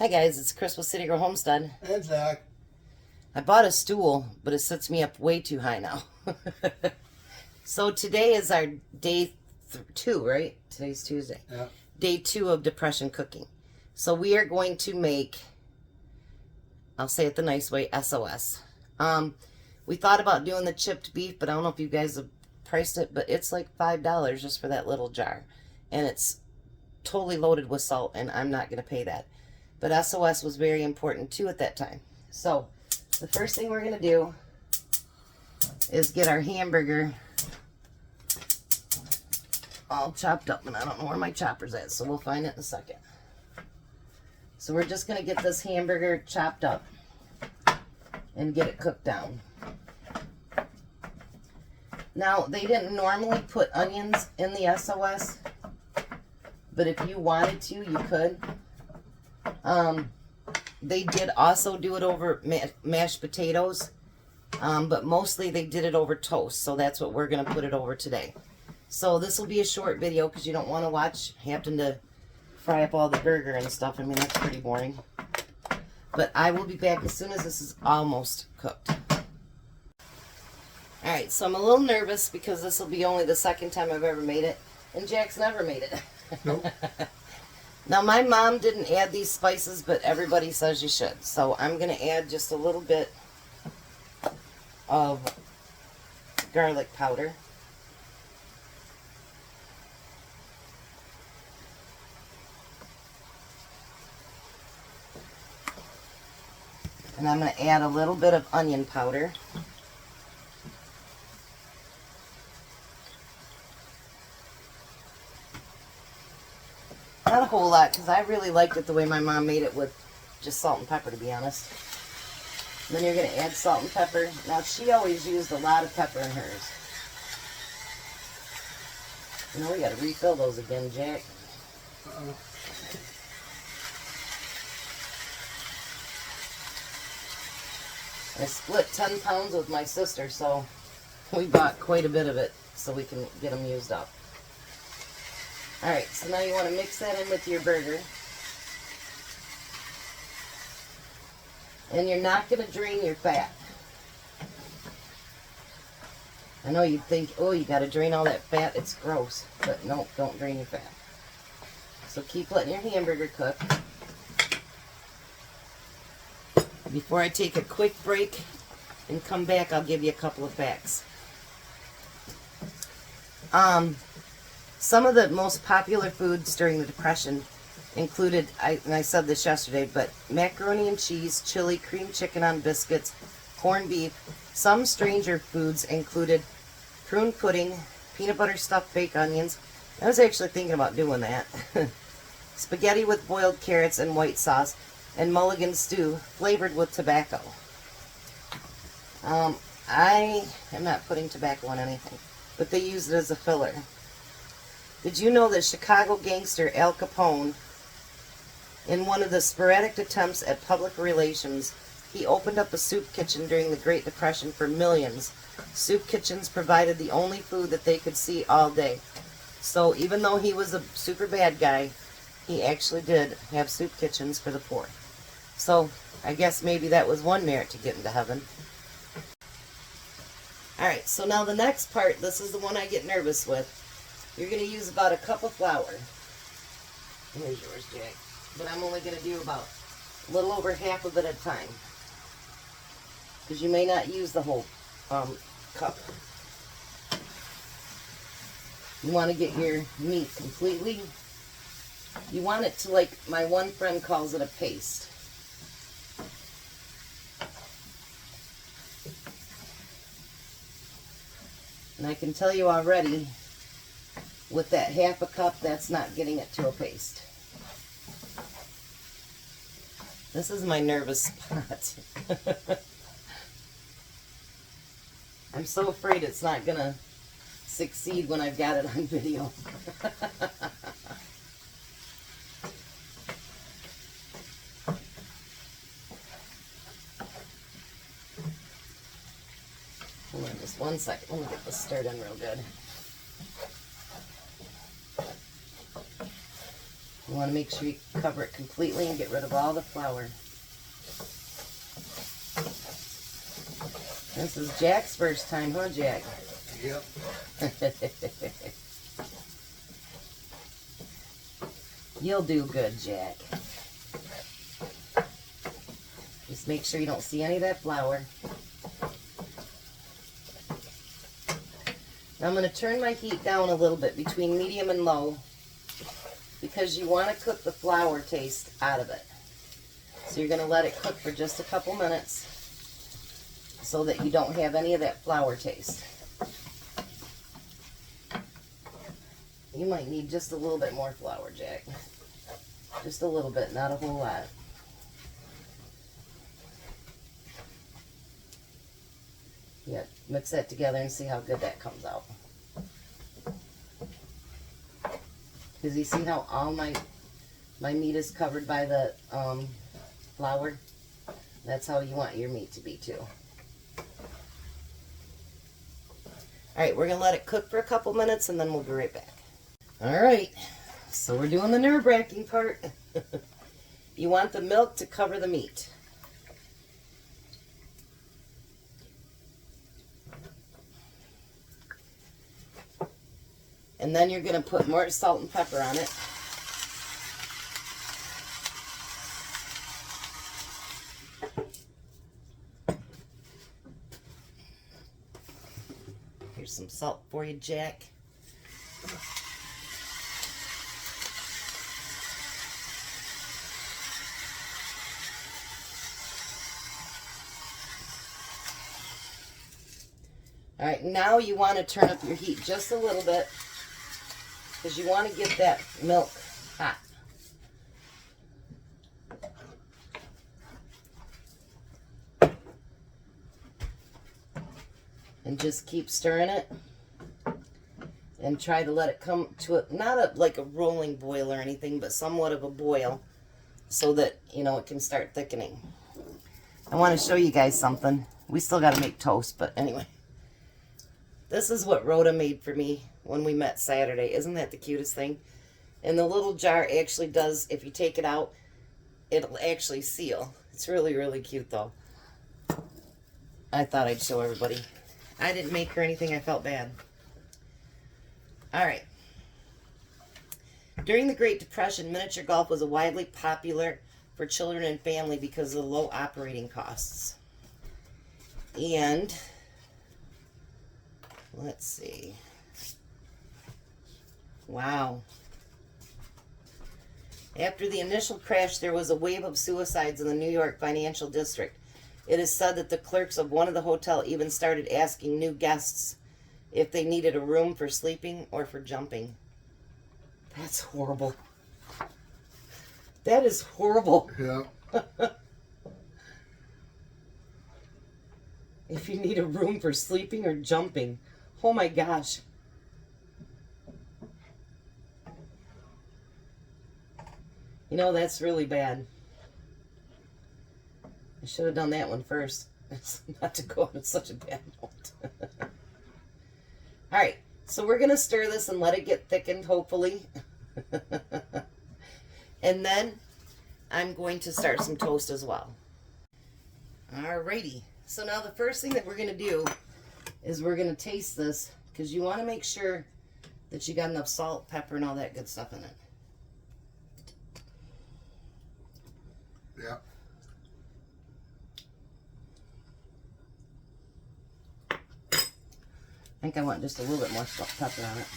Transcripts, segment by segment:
Hi guys, it's Chris with City Girl Homestead. And Zach. I bought a stool, but it sits me up way too high now. So today is our day 2, right? Today's Tuesday. Yeah. Day 2 of depression cooking. So we are going to make, I'll say it the nice way, SOS. We thought about doing the chipped beef, but I don't know if you guys have priced it, but it's like $5 just for that little jar. And it's totally loaded with salt, and I'm not going to pay that. But SOS was very important too at that time. So the first thing we're going to do is get our hamburger all chopped up, and I don't know where my chopper's at, so we'll find it in a second. So we're just going to get this hamburger chopped up and get it cooked down. Now, they didn't normally put onions in the SOS, but if you wanted to, you could. They did also do it over mashed potatoes, but mostly they did it over toast, so that's what we're going to put it over today. So this will be a short video because you don't want to watch having to fry up all the burger and stuff. I mean, that's pretty boring. But I will be back as soon as this is almost cooked. Alright, so I'm a little nervous because this will be only the second time I've ever made it, and Jack's never made it. Nope. Now, my mom didn't add these spices, but everybody says you should. So I'm going to add just a little bit of garlic powder. And I'm going to add a little bit of onion powder. Not a whole lot, because I really liked it the way my mom made it with just salt and pepper, to be honest. And then you're going to add salt and pepper. Now, she always used a lot of pepper in hers. You know, we got to refill those again, Jack. I split 10 pounds with my sister, so we bought quite a bit of it so we can get them used up. Alright, so now you want to mix that in with your burger. And you're not going to drain your fat. I know you'd think, oh, you got to drain all that fat, it's gross. But no, don't drain your fat. So keep letting your hamburger cook. Before I take a quick break and come back, I'll give you a couple of facts. Some of the most popular foods during the Depression included, and I said this yesterday, but macaroni and cheese, chili, cream chicken on biscuits, corned beef. Some stranger foods included prune pudding, peanut butter stuffed baked onions. I was actually thinking about doing that. Spaghetti with boiled carrots and white sauce, and mulligan stew flavored with tobacco. I am not putting tobacco on anything, but they use it as a filler. Did you know that Chicago gangster Al Capone, in one of the sporadic attempts at public relations, he opened up a soup kitchen during the Great Depression for millions. Soup kitchens provided the only food that they could see all day. So even though he was a super bad guy, he actually did have soup kitchens for the poor. So I guess maybe that was one merit to get into heaven. Alright, so now the next part, this is the one I get nervous with. You're going to use about a cup of flour. Here's yours, Jack. But I'm only going to do about a little over half of it at a time, because you may not use the whole cup. You want to get your meat completely. You want it to, like my one friend calls it, a paste. And I can tell you already, with that half a cup, that's not getting it to a paste. This is my nervous spot. I'm so afraid it's not going to succeed when I've got it on video. Hold on just one second. Let me get this stirred in real good. You want to make sure you cover it completely and get rid of all the flour. This is Jack's first time, huh, Jack? Yep. You'll do good, Jack. Just make sure you don't see any of that flour. Now I'm going to turn my heat down a little bit between medium and low because you want to cook the flour taste out of it. So you're going to let it cook for just a couple minutes so that you don't have any of that flour taste. You might need just a little bit more flour, Jack. Just a little bit, not a whole lot. Yeah, mix that together and see how good that comes out. Because you see how all my meat is covered by the flour? That's how you want your meat to be too. Alright, we're going to let it cook for a couple minutes and then we'll be right back. Alright, so we're doing the nerve-wracking part. You want the milk to cover the meat. And then you're going to put more salt and pepper on it. Here's some salt for you, Jack. All right, now you want to turn up your heat just a little bit because you want to get that milk hot. And just keep stirring it and try to let it come to a, not like a rolling boil or anything, but somewhat of a boil so that, you know, it can start thickening. I want to show you guys something. We still got to make toast, but anyway. This is what Rhoda made for me when we met Saturday. Isn't that the cutest thing? And the little jar actually does, if you take it out, it'll actually seal. It's really, really cute though. I thought I'd show everybody. I didn't make her anything. I felt bad. All right. During the Great Depression, miniature golf was widely popular for children and family because of the low operating costs. And let's see. Wow. After the initial crash, there was a wave of suicides in the New York financial district. It is said that the clerks of one of the hotels even started asking new guests if they needed a room for sleeping or for jumping. That's horrible. That is horrible. Yeah. If you need a room for sleeping or jumping. Oh my gosh. You know, that's really bad. I should have done that one first. Not to go on such a bad note. Alright, so we're going to stir this and let it get thickened, hopefully. And then I'm going to start some toast as well. Alrighty. So now the first thing that we're going to do is we're going to taste this because you want to make sure that you got enough salt, pepper, and all that good stuff in it. Yeah. I think I want just a little bit more salt, pepper on it.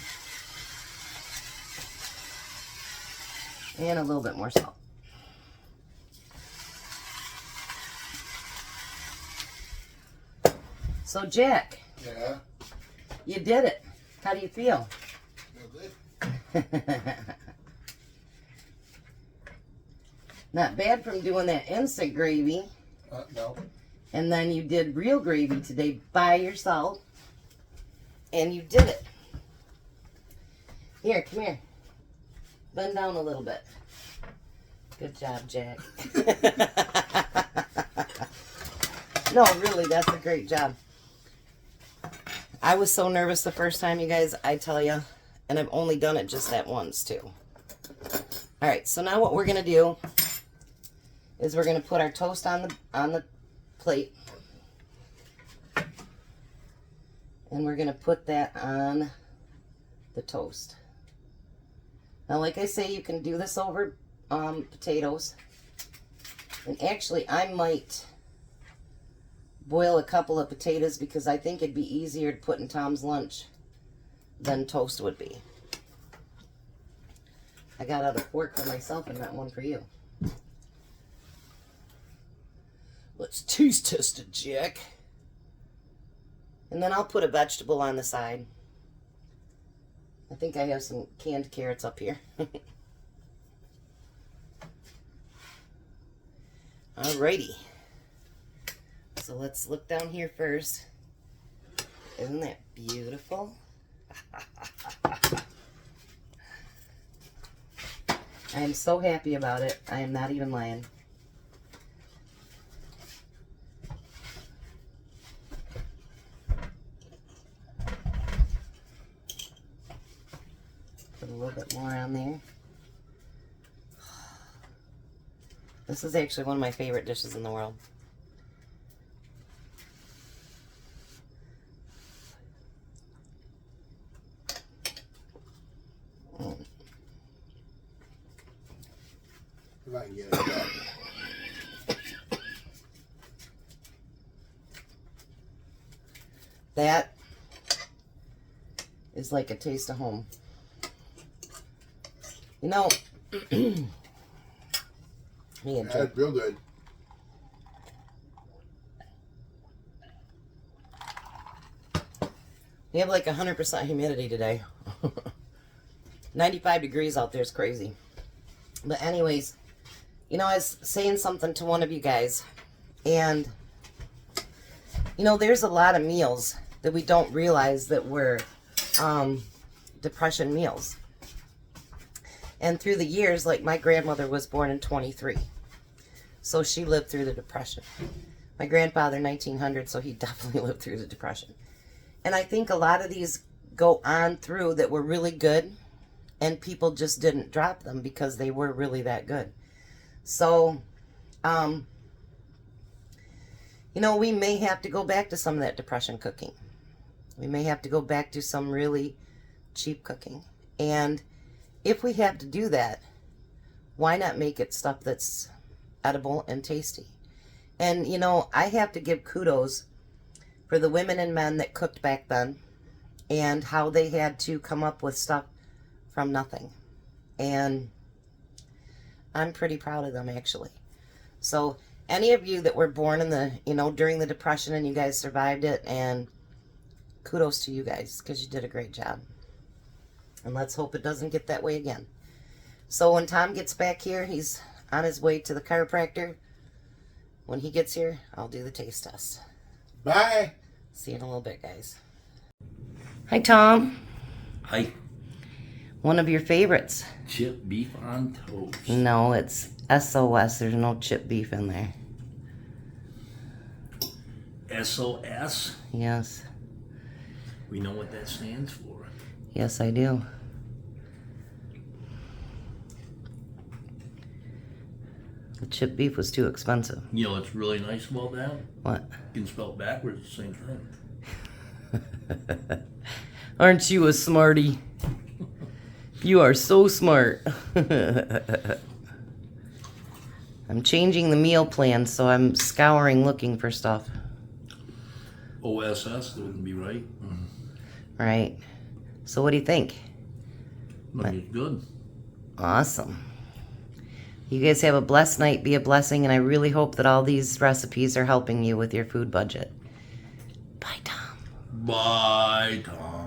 And a little bit more salt. So Jack, Yeah. you did it. How do you feel? Feel good. Not bad from doing that instant gravy. No. And then you did real gravy today by yourself. And you did it. Here, come here. Bend down a little bit. Good job, Jack. No, really, that's a great job. I was so nervous the first time, you guys, I tell you. And I've only done it just that once, too. All right, so now what we're gonna do is we're gonna put our toast on the plate, and we're gonna put that on the toast. Now, like I say, you can do this over potatoes, and actually, I might boil a couple of potatoes because I think it'd be easier to put in Tom's lunch than toast would be. I got out a fork for myself and not one for you. Let's taste test it, Jack. And then I'll put a vegetable on the side. I think I have some canned carrots up here. Alrighty. So let's look down here first. Isn't that beautiful? I am so happy about it. I am not even lying. Put a little bit more on there. This is actually one of my favorite dishes in the world. If I can get it back. That is like a taste of home. You know, That's real good. we have like 100% humidity today. 95 degrees out there is crazy. But anyways, you know, I was saying something to one of you guys, and you know, there's a lot of meals that we don't realize that were depression meals. And through the years, like my grandmother was born in 23, so she lived through the Depression. My grandfather 1900, so he definitely lived through the Depression. And I think a lot of these go on through that were really good, and people just didn't drop them because they were really that good. So, you know, we may have to go back to some of that Depression cooking. We may have to go back to some really cheap cooking. And if we have to do that, why not make it stuff that's edible and tasty? And, you know, I have to give kudos for the women and men that cooked back then and how they had to come up with stuff from nothing. And I'm pretty proud of them, actually. So any of you that were born in the, you know, during the Depression and you guys survived it, and kudos to you guys because you did a great job. And let's hope it doesn't get that way again. So when Tom gets back here, he's on his way to the chiropractor. When he gets here, I'll do the taste test. Bye. See you in a little bit, guys. Hi, Tom. Hi. One of your favorites. Chip beef on toast. No, it's SOS. There's no chip beef in there. SOS? Yes. We know what that stands for. Yes, I do. The chip beef was too expensive. You know what's really nice about that? What? You can spell it backwards at the same time. Aren't you a smarty? You are so smart. I'm changing the meal plan, so I'm scouring looking for stuff. OSS, that wouldn't be right. Right. So what do you think? I think it's good. Awesome. You guys have a blessed night. Be a blessing, and I really hope that all these recipes are helping you with your food budget. Bye, Tom. Bye, Tom.